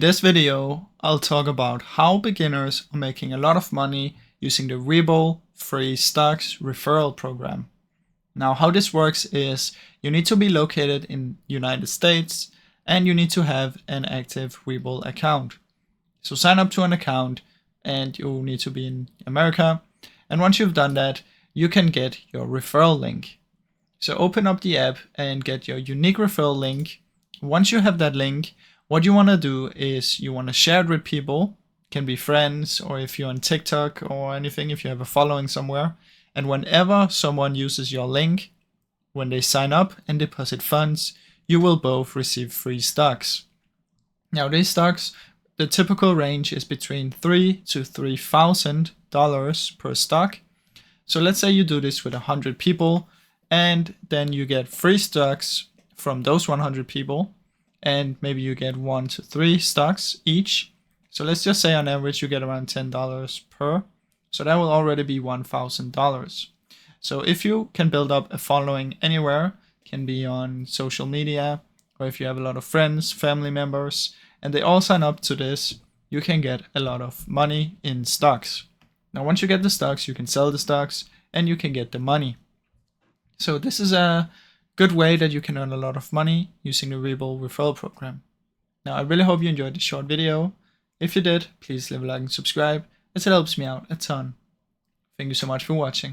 this video, I'll talk about how beginners are making a lot of money using the Webull free stocks referral program. Now, how this works is you need to be located in United States and you need to have an active Webull account. So sign up to an account and you need to be in America. And once you've done that, you can get your referral link. So open up the app and get your unique referral link. Once you have that link, what you want to do is you want to share it with people. It can be friends, or if you're on TikTok or anything, if you have a following somewhere. And whenever someone uses your link, when they sign up and deposit funds, you will both receive free stocks. Now these stocks, the typical range is between $3,000 to $3,000 per stock. So let's say you do this with 100 people, and then you get free stocks from those 100 people, and maybe you get 1 to 3 stocks each. So let's just say on average you get around $10 per. So that will already be $1,000. So if you can build up a following anywhere, can be on social media, or if you have a lot of friends, family members, and they all sign up to this, you can get a lot of money in stocks. Now, once you get the stocks, you can sell the stocks and you can get the money. So this is a good way that you can earn a lot of money using the Webull referral program. Now, I really hope you enjoyed this short video. If you did, please leave a like and subscribe, as it helps me out a ton. Thank you so much for watching.